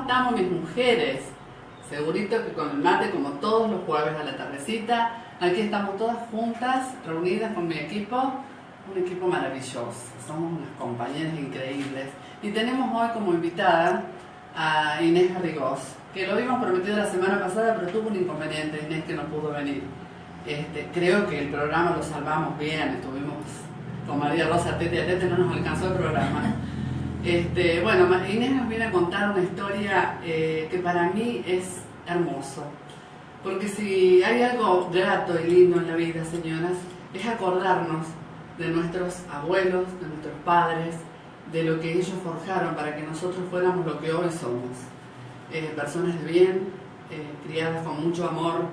estamos mis mujeres? Segurito que con el mate, como todos los jueves a la tardecita. Aquí estamos todas juntas, reunidas con mi equipo, un equipo maravilloso. Somos unas compañeras increíbles. Y tenemos hoy como invitada a Inés Garrigós, que lo habíamos prometido la semana pasada, pero tuvo un inconveniente, Inés, que no pudo venir. Creo que el programa lo salvamos bien, estuvimos con María Rosa tete a tete, no nos alcanzó el programa. Bueno, Inés nos viene a contar una historia que para mí es hermoso. Porque si hay algo grato y lindo en la vida, señoras, es acordarnos de nuestros abuelos, de nuestros padres, de lo que ellos forjaron para que nosotros fuéramos lo que hoy somos. Personas de bien, criadas con mucho amor,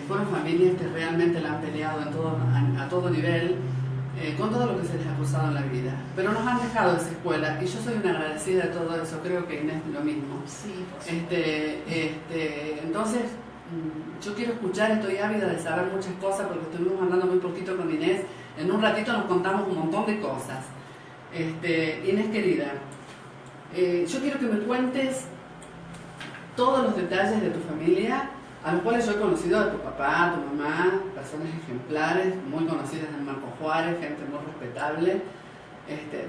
fueron familias que realmente la han peleado a todo nivel, con todo lo que se les ha cruzado en la vida. Pero nos han dejado esa escuela y yo soy una agradecida de todo eso, creo que Inés lo mismo. Sí, entonces, yo quiero escuchar, estoy ávida de saber muchas cosas porque estuvimos hablando muy poquito con Inés. En un ratito nos contamos un montón de cosas. Inés querida, yo quiero que me cuentes todos los detalles de tu familia, a los cuales yo he conocido a tu papá, a tu mamá, personas ejemplares, muy conocidas en Marco Juárez, gente muy respetable,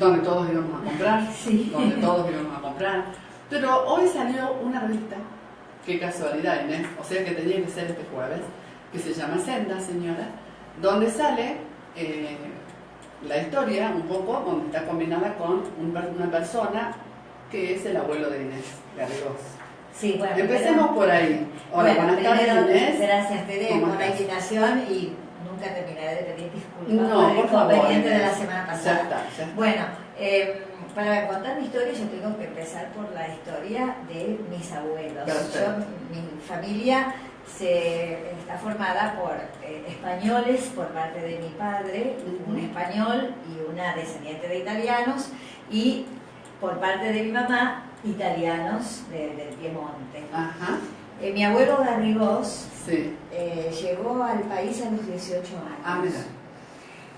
donde todos íbamos a comprar, sí. donde todos íbamos a comprar. Pero hoy salió una revista, qué casualidad, Inés, o sea que tenía que ser este jueves, que se llama Senda, señora, donde sale la historia un poco, donde está combinada con una persona que es el abuelo de Inés Garrigós. Sí, bueno, empecemos por ahí. Hola, buenas tardes, Inés. Gracias, Tere, por la invitación y nunca terminaré de pedir disculpas por el inconveniente de la semana pasada. Ya está. Bueno, para contar mi historia yo tengo que empezar por la historia de mis abuelos. Mi familia está formada por españoles por parte de mi padre, un español y una descendiente de italianos, y por parte de mi mamá, italianos del Piemonte. Ajá. Mi abuelo Garrigós sí. Llegó al país a los 18 años. Ah, mira.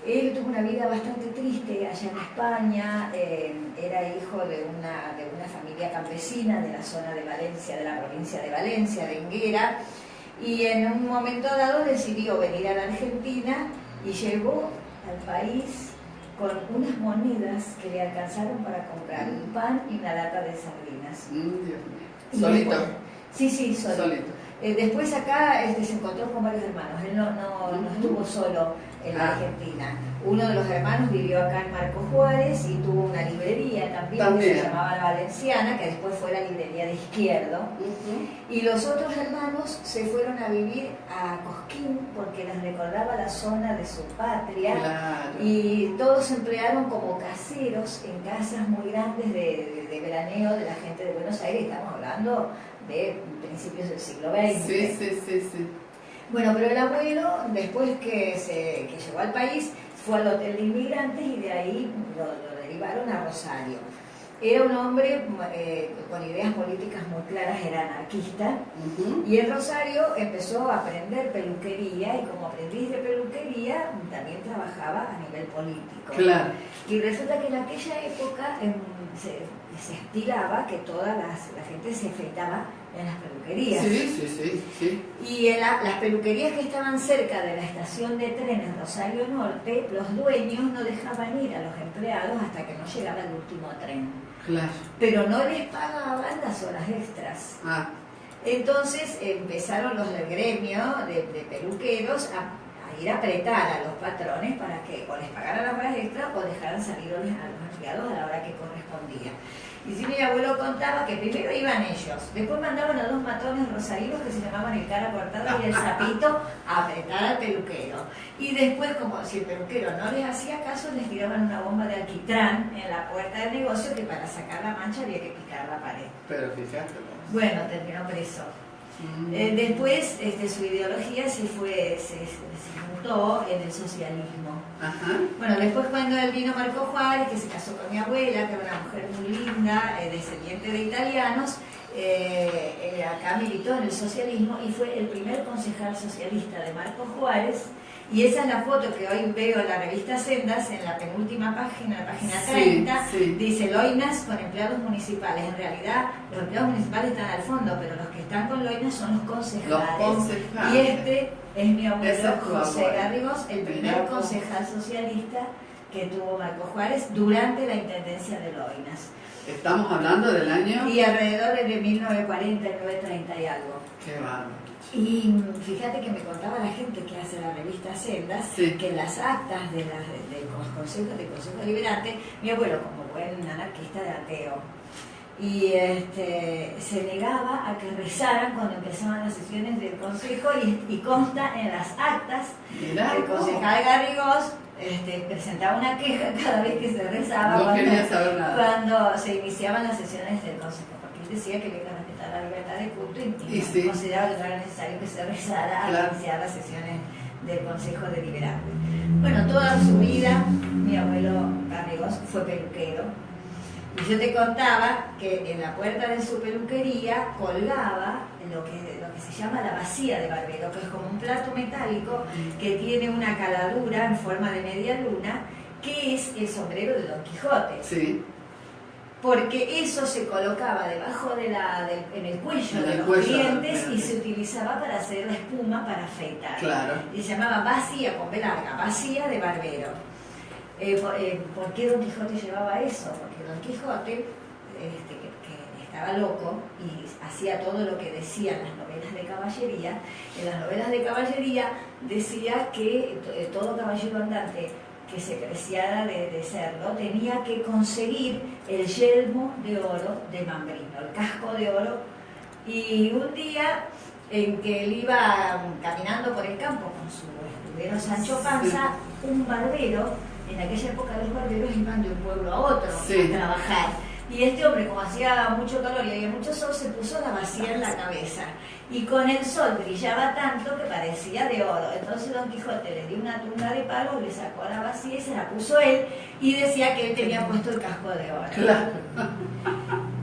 Él tuvo una vida bastante triste allá en España, era hijo de una familia campesina de la zona de Valencia, de la provincia de Valencia, de Enguera, y en un momento dado decidió venir a la Argentina y llegó al país con unas monedas que le alcanzaron para comprar un pan y una lata de sardinas. Dios mío. ¿Solito? Después, sí, solito. Después acá se encontró con varios hermanos, él no estuvo solo en la Argentina. Uno de los hermanos vivió acá en Marco Juárez y tuvo una librería también. Que se llamaba La Valenciana, que después fue la librería de Izquierdo. Y los otros hermanos se fueron a vivir a Cosquín porque les recordaba la zona de su patria. Claro. Y todos se emplearon como caseros en casas muy grandes de veraneo de la gente de Buenos Aires. Estamos hablando de principios del siglo XX. Sí. Bueno, pero el abuelo, después que llegó al país, fue al hotel de inmigrantes y de ahí lo derivaron a Rosario. Era un hombre con ideas políticas muy claras, era anarquista, y en Rosario empezó a aprender peluquería, y como aprendiz de peluquería también trabajaba a nivel político. Claro. Y resulta que en aquella época se estilaba que toda la gente se afeitaba en las peluquerías. Sí. Y en las peluquerías que estaban cerca de la estación de trenes Rosario Norte, los dueños no dejaban ir a los empleados hasta que no llegaba el último tren. Claro. Pero no les pagaban las horas extras. Entonces empezaron los del gremio de peluqueros a ir a apretar a los patrones para que o les pagaran las horas extras o dejaran salir a los empleados a la hora que correspondía. Y sí, mi abuelo contaba que primero iban ellos, después mandaban a dos matones rosarinos que se llamaban el cara cortada y el sapito a apretar al peluquero. Y después, como si el peluquero no les hacía caso, les tiraban una bomba de alquitrán en la puerta del negocio que para sacar la mancha había que picar la pared. Pero fíjate. Bueno, terminó preso. Después su ideología se juntó en el socialismo. Bueno, después cuando él vino a Marco Juárez, que se casó con mi abuela, que era una mujer muy linda, descendiente de italianos, acá militó en el socialismo y fue el primer concejal socialista de Marco Juárez Y esa es la foto que hoy veo en la revista Sendas, en la penúltima página, la página 30, dice Loinas con empleados municipales. En realidad, los empleados municipales están al fondo, pero los que están con Loinas son los concejales. Y este es mi abuelo José Garrigós, el primer concejal socialista que tuvo Marco Juárez durante la intendencia de Loinas. Estamos hablando del año... Y alrededor de 1940, 1930 y algo. Qué bárbaro. Y fíjate que me contaba la gente que hace la revista Sendas, que en las actas del Consejo Deliberante, mi abuelo, como buen anarquista de ateo, y se negaba a que rezaran cuando empezaban las sesiones del Consejo, y consta en las actas que el concejal Garrigós presentaba una queja cada vez que se rezaba, cuando se iniciaban las sesiones del Consejo, porque él decía que había que respetar la libertad de culto y consideraba que no era necesario que se rezara al iniciar las sesiones del Consejo Deliberante. Bueno, toda su vida mi abuelo Garrigós fue peluquero, y yo te contaba que en la puerta de su peluquería colgaba lo que se llama la bacía de barbero, que es como un plato metálico que tiene una caladura en forma de media luna, que es el sombrero de Don Quijote. Sí. Porque eso se colocaba debajo en el cuello de los clientes y se utilizaba para hacer la espuma para afeitar. Claro. Y se llamaba bacía, con B larga, bacía de barbero. ¿Por qué Don Quijote llevaba eso? Porque Don Quijote, que estaba loco y hacía todo lo que decían las novelas de caballería, en las novelas de caballería decía que todo caballero andante que se preciara de serlo tenía que conseguir el yelmo de oro de Mambrino, el casco de oro. Y un día en que él iba caminando por el campo con su escudero Sancho Panza, un barbero, en aquella época los barberos iban de un pueblo a otro a trabajar, y este hombre, como hacía mucho calor y había mucho sol, se puso la bacía en la cabeza, y con el sol brillaba tanto que parecía de oro. Entonces Don Quijote le dio una tunda de palos, le sacó la bacía y se la puso él, y decía que él tenía puesto el casco de oro. Claro.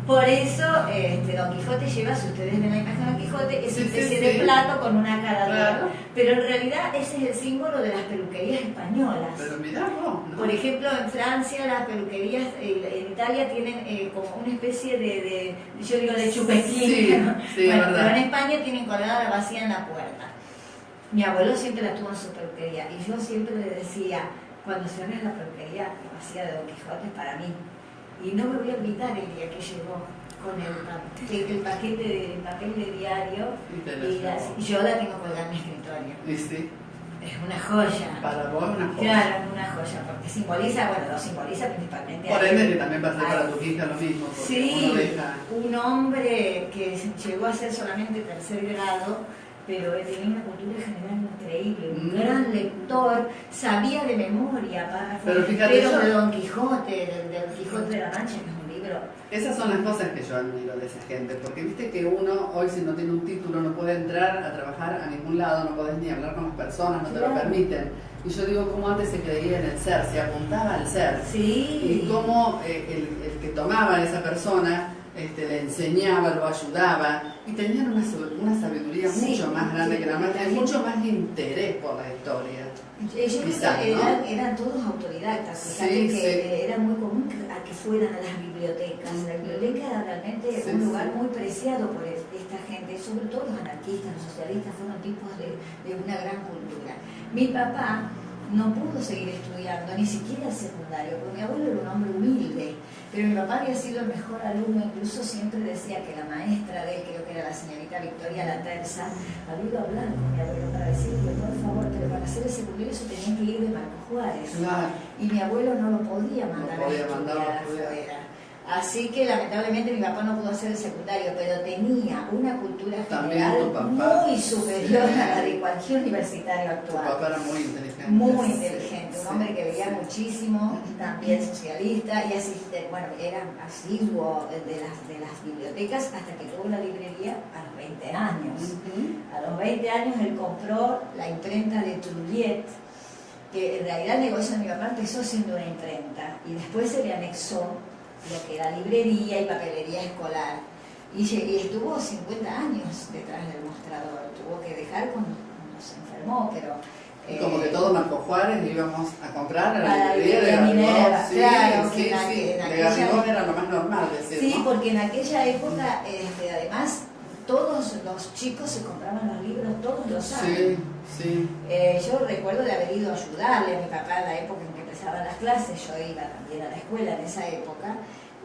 Por eso Don Quijote lleva, si ustedes ven la imagen de Don Quijote, esa especie de plato con una caladura. Pero en realidad ese es el símbolo de las peluquerías españolas. Pero mirá vos, ¿no? Por ejemplo, en Francia las peluquerías, en Italia tienen como una especie yo digo de chupetín, ¿no? Bueno, pero en España tienen colgada la bacía en la puerta. Mi abuelo siempre la tuvo en su peluquería, y yo siempre le decía, cuando cierres la peluquería, la bacía de Don Quijote es para mí. Y no me voy a olvidar el día que llegó con el paquete de papel de diario, y yo la tengo colgada en mi escritorio. ¿Y sí? Es una joya. Para vos una joya. Claro, una joya, porque simboliza, lo simboliza principalmente. Por ende, que también va a ser para tu hija lo mismo. Sí, un hombre que llegó a ser solamente tercer grado, pero tenía una cultura general increíble, un gran lector, sabía de memoria párrafos pero de Don Quijote, del Quijote de la Mancha, que es un libro. Esas son las cosas que yo admiro de esa gente, porque viste que uno hoy, si no tiene un título, no puede entrar a trabajar a ningún lado, no podés ni hablar con las personas, no te lo permiten. Y yo digo, cómo antes se creía en el ser, se apuntaba al ser. Sí. Y cómo el que tomaba a esa persona le enseñaba, lo ayudaba, y tenían una sabiduría mucho más grande que la nuestra, y mucho más interés por la historia. Ellos eran todos autodidactas, era muy común que fueran a las bibliotecas. La biblioteca era realmente un lugar muy preciado por esta gente, sobre todo los anarquistas, los socialistas, fueron tipos de una gran cultura. Mi papá no pudo seguir estudiando, ni siquiera el secundario, porque mi abuelo era un hombre humilde, pero mi papá había sido el mejor alumno, incluso siempre decía que la maestra de él, creo que era la señorita Victoria La Terza, había ido a hablar con mi abuelo para decirle, por favor, pero para hacer el secundario eso tenía que ir de Marco Juárez. Claro. Y mi abuelo no lo podía mandar a estudiar afuera. Así que lamentablemente mi papá no pudo hacer el secundario, pero tenía una cultura general muy superior a la de cualquier universitario actual. Tu papá era muy inteligente. Muy inteligente, un hombre que veía muchísimo, también socialista, y era asiduo de las bibliotecas hasta que tuvo una librería a los 20 años. A los 20 años él compró la imprenta de Trulliet, que en realidad el negocio de mi papá empezó siendo una imprenta, y después se le anexó lo que era librería y papelería escolar, y estuvo 50 años detrás del mostrador. Tuvo que dejar cuando se enfermó, pero Como que todo Marco Juárez íbamos a comprar a la librería de Minerva. Sí, claro, sí, de Garrigós era lo más normal decir, sí, ¿no? porque en aquella época, además, todos los chicos se compraban los libros todos los años. Sí. Yo recuerdo de haber ido a ayudarle a mi papá en la época en que empezaban las clases. Yo iba también a la escuela en esa época.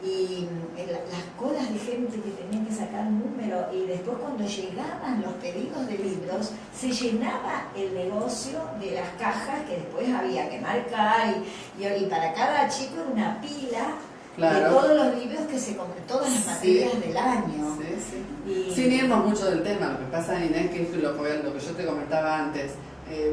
Y las colas de gente que tenían que sacar un número, y después cuando llegaban los pedidos de libros se llenaba el negocio de las cajas que después había que marcar, y para cada chico era una pila de todos los libros que se compran, todas las materias del año. Sin irnos mucho del tema, lo que pasa, Inés, que es lo que yo te comentaba antes.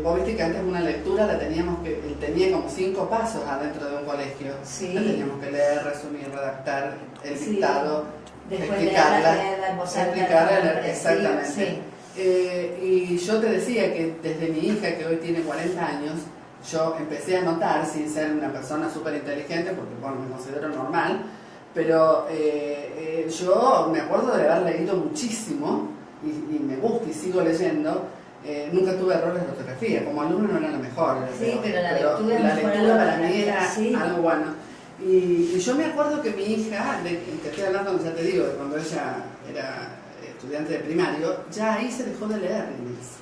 Vos viste que antes una lectura la teníamos tenía como 5 pasos adentro de un colegio. La teníamos que leer, resumir, redactar, el dictado, explicarla, exactamente. Y yo te decía que desde mi hija, que hoy tiene 40 años, yo empecé a notar, sin ser una persona súper inteligente, porque bueno, me considero normal, pero yo me acuerdo de haber leído muchísimo, y me gusta y sigo leyendo. Nunca tuve errores de ortografía, como alumno no era la mejor, pero la lectura para mí era algo bueno. Y yo me acuerdo que mi hija, que estoy hablando, ya te digo, de cuando ella era estudiante de primario, ya ahí se dejó de leer inglés.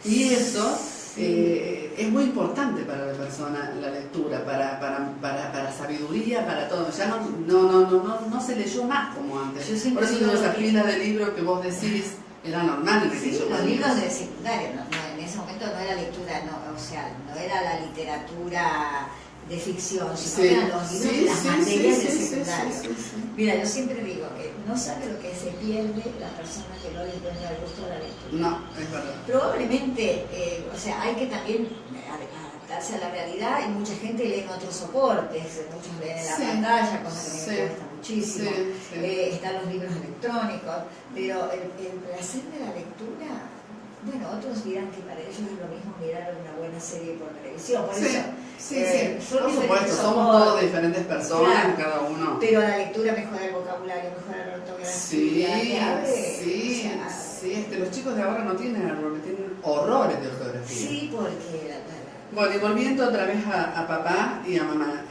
Y eso es muy importante para la persona, la lectura, para sabiduría, para todo. Ya no se leyó más como antes. Por eso digo, esa pila de libros que vos decís, era normal. Los libros de secundario, en ese momento no era lectura, no era la literatura de ficción, sino eran los libros de las materias de secundario. Mira, yo siempre digo que no sabe lo que se pierde la persona que no le encuentra el gusto de la lectura. No, es verdad. Probablemente, hay que también adaptarse a la realidad, y mucha gente lee en otros soportes, muchos leen en la pantalla, cosa que me cuesta muchísimo. Están los libros electrónicos, pero el placer de la lectura, bueno, otros dirán que para ellos es lo mismo mirar una buena serie por televisión. Por eso, por supuesto, somos todos diferentes personas, cada uno. Pero la lectura mejora el vocabulario, mejora la ortografía. Es que los chicos de ahora no tienen errores, tienen horrores de ortografía. Sí, porque... Bueno, y volviendo otra vez a papá y a mamá,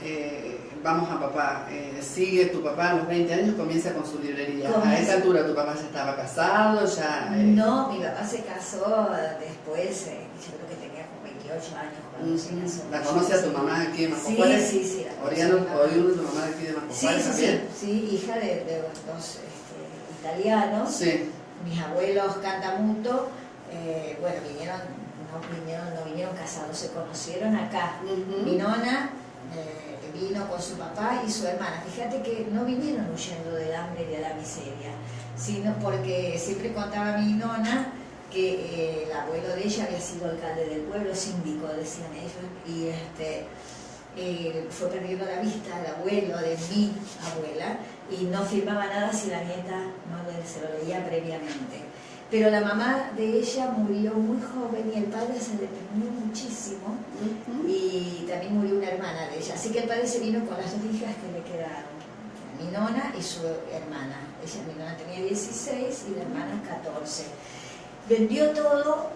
vamos a papá, sigue tu papá a los 20 años, comienza con su librería. A esa altura tu papá ya estaba casado, ya... No, mi papá se casó después, yo creo que tenía como 28 años cuando se casó. ¿La conoce a tu mamá aquí en Marco Juárez? Sí. ¿Oriundo de tu mamá aquí de Marco Juárez también? Sí, hija de dos italianos. Sí. Mis abuelos cantamuto, bueno, no vinieron casados, se conocieron acá. Mi nona vino con su papá y su hermana. Fíjate que no vinieron huyendo del hambre y de la miseria, sino porque siempre contaba mi nona que el abuelo de ella había sido alcalde del pueblo, síndico, decían ellos, y fue perdiendo la vista el abuelo de mi abuela, y no firmaba nada si la nieta no se lo leía previamente. Pero la mamá de ella murió muy joven y el padre se deprimió muchísimo, y también murió una hermana de ella. Así que el padre se vino con las 2 hijas que le quedaron, mi nona y su hermana. Mi nona tenía 16 y la hermana 14. Vendió todo,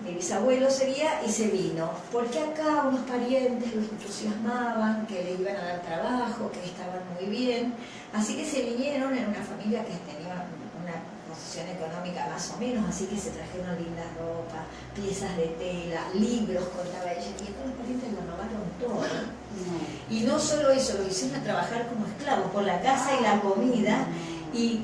mi bisabuelo sería, y se vino, porque acá unos parientes los entusiasmaban, que le iban a dar trabajo, que estaban muy bien. Así que se vinieron en una familia que tenía una posición económica más o menos, así que se trajeron linda ropa, piezas de tela, libros, contaba ella, y estos parientes lo robaron todo. Y no solo eso, lo hicieron a trabajar como esclavos por la casa y la comida, y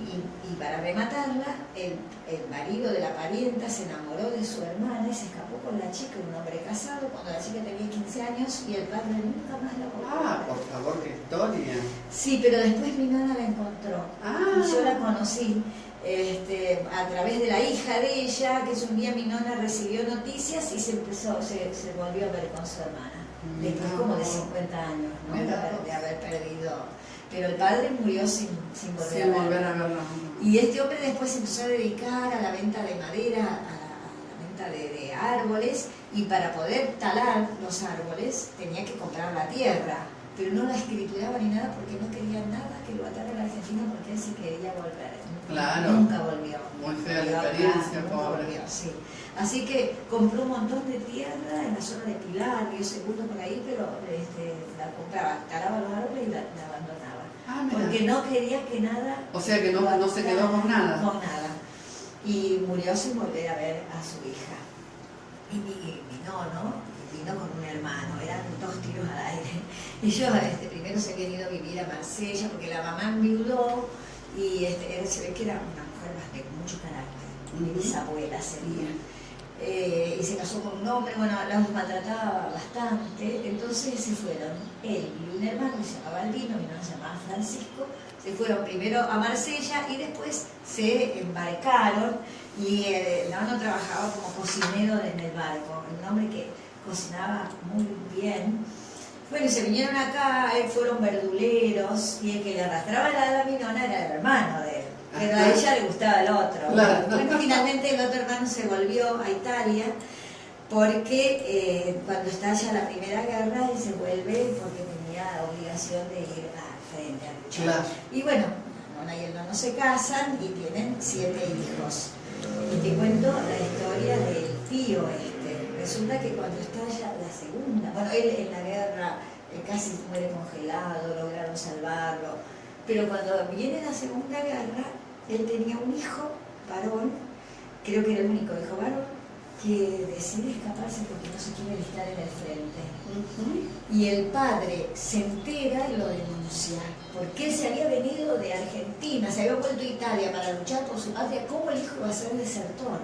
para rematarla, el marido de la parienta se enamoró de su hermana y se escapó con la chica, un hombre casado, cuando la chica tenía 15 años, y el padre nunca más la volvió. Por favor, qué historia. Sí, pero después mi nana la encontró, y yo la conocí a través de la hija de ella, que un día mi nona recibió noticias y se volvió a ver con su hermana, después como de 50 años, ¿no? de haber perdido. Pero el padre murió sin volver a verlo. Y este hombre después se empezó a dedicar a la venta de madera, a la venta de árboles, y para poder talar los árboles tenía que comprar la tierra, pero no la escrituraba ni nada porque no quería nada que lo atara a la Argentina, porque él sí quería volver. Claro. Nunca volvió. Muy fea la experiencia, nunca pobre. Volvió, sí. Así que compró un montón de tierra en la zona de Pilar, Río Segundo por ahí, pero la compraba, talaba los árboles y la abandonaba. Porque no quería que nada... O sea que no se quedó con nada. Con nada. Y murió sin volver a ver a su hija. Y mi nono vino con un hermano, eran 2 tiros al aire. Y yo primero se había ido a vivir a Marsella porque la mamá enviudó y se ve que era una mujer de mucho carácter, mi bisabuela sería. Y se casó con un hombre, bueno, los maltrataba bastante, entonces se fueron él y un hermano que se llamaba Albino, mi hermano se llamaba Francisco, se fueron primero a Marsella y después se embarcaron y el hermano trabajaba como cocinero en el barco, un hombre que cocinaba muy bien. Bueno, se vinieron acá, fueron verduleros y el que le arrastraba la minona era el hermano de él. Pero a ella le gustaba el otro. Claro. Bueno, finalmente el otro hermano se volvió a Italia porque cuando estalla la Primera Guerra él se vuelve porque tenía la obligación de ir al frente a luchar. Claro. Y bueno, Nona y el nono se casan y tienen 7 hijos. Y te cuento la historia del tío Resulta que cuando estalla la segunda, bueno, él en la guerra casi muere congelado, lograron salvarlo, pero cuando viene la Segunda Guerra, él tenía un hijo varón, creo que era el único hijo varón, que decide escaparse porque no se quiere alistar en el frente. Y el padre se entera y lo denuncia, porque él se había venido de Argentina, se había vuelto a Italia para luchar por su patria. ¿Cómo el hijo va a ser desertor?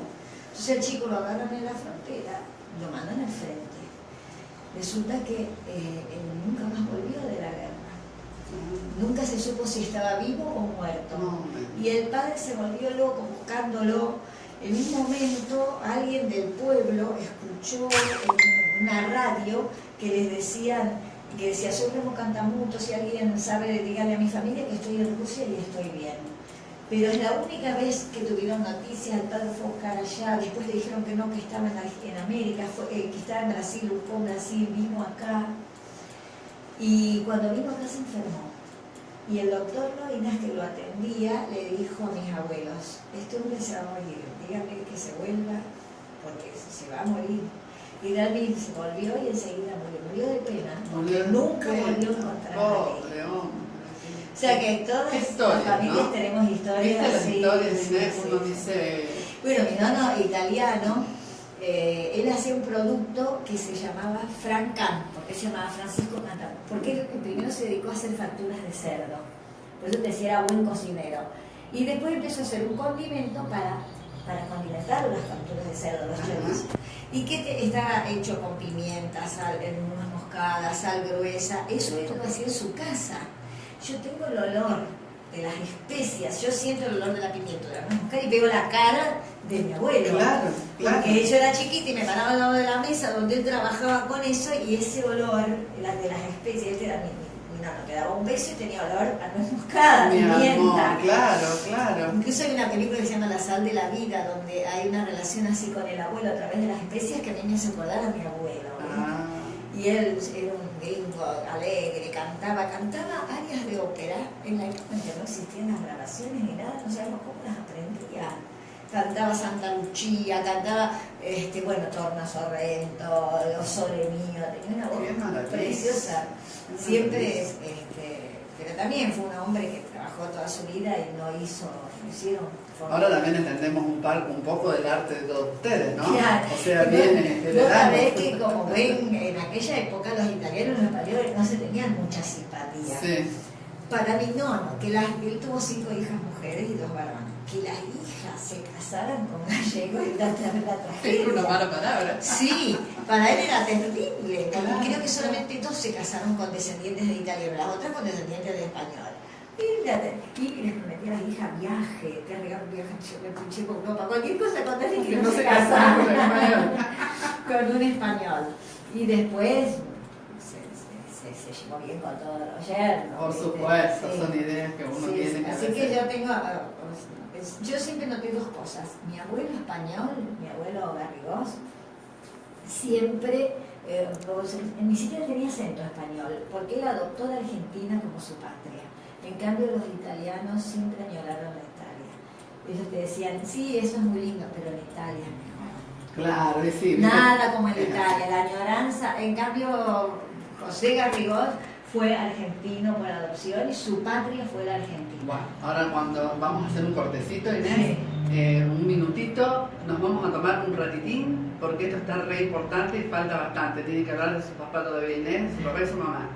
Entonces el chico lo agarran en la frontera, lo mandan al frente. Resulta que él nunca más volvió de la guerra. Nunca se supo si estaba vivo o muerto. Y el padre se volvió loco buscándolo. En un momento alguien del pueblo escuchó en una radio que les decía, soy Remo Cantamuto, si alguien sabe, dígale a mi familia que estoy en Rusia y estoy bien. Pero es la única vez que tuvieron noticias, el padre fue a buscar allá, después le dijeron que no, que estaba en América, que estaba en Brasil, buscó en Brasil, vino acá. Y cuando vino acá se enfermó. Y el doctor Loinas, que lo atendía, le dijo a mis abuelos, este hombre se va a morir, díganle que se vuelva, porque se va a morir. Y David se volvió y enseguida murió de pena, porque nunca volvió a encontrar a él. O sea que todas las familias, ¿no? Tenemos historias así. Uno dice... Bueno, mi nono italiano, él hacía un producto que se llamaba Francan, porque se llamaba Francisco Cantamuto, porque él primero se dedicó a hacer facturas de cerdo, por eso decía era buen cocinero. Y después empezó a hacer un condimento para condimentar las facturas de cerdo, los chorizo. Y que estaba hecho con pimienta, sal, unas moscadas, sal gruesa, eso él lo hacía en su casa. Yo tengo el olor de las especias, yo siento el olor de la pimienta, de la moscada y veo la cara de mi abuelo. Claro. Porque yo era chiquita y me paraba al lado de la mesa donde él trabajaba con eso y ese olor de las especias, este era mi nono, que daba un beso y tenía olor a nuez moscada, pimienta. Claro. Incluso hay una película que se llama La sal de la vida, donde hay una relación así con el abuelo a través de las especias que a mí me hace acordar a mi abuelo. Y él era un gringo alegre, cantaba áreas de ópera en la época en que no existían las grabaciones ni nada, no sabemos cómo las aprendía. Cantaba Santa Lucía, cantaba, Torna Sorrento, Lo Sole Mío, tenía una voz preciosa. Siempre, pero también fue un hombre que trabajó toda su vida y no hicieron. Ahora también entendemos un poco del arte de todos ustedes, ¿no? Claro. O sea, bien Vos sabés que, como ven, en aquella época los italianos y los españoles no se tenían mucha simpatía. Sí. Para mi nono, que él tuvo 5 hijas mujeres y 2 varones, que las hijas se casaran con gallegos y la tragedia. Es una mala palabra. Sí, para él era terrible. Claro. Creo que solamente 2 se casaron con descendientes de italiano, las otras con descendientes de español. Y les prometía a las hijas viaje, te regalo un viaje, yo le pinché por Europa, cualquier cosa con tal que no se casaron con un español. Y después se llevó bien con todos los yernos. Por supuesto, son ideas que uno tiene que hacer. Así que yo siempre noté 2 cosas. Mi abuelo español, mi abuelo Garrigós, siempre, ni siquiera tenía acento español, porque él adoptó la Argentina como su patria. En cambio, los italianos siempre añoraron a Italia. Ellos te decían, sí, eso es muy lindo, pero en Italia es mejor. Claro, sí. Nada como en Italia, la añoranza. En cambio, José Garrigós fue argentino por adopción y su patria fue la Argentina. Bueno, ahora cuando vamos a hacer un cortecito, Inés, un minutito, nos vamos a tomar un ratitín, porque esto está re importante y falta bastante. Tiene que hablar de su papá todavía, Inés, su papá y su mamá.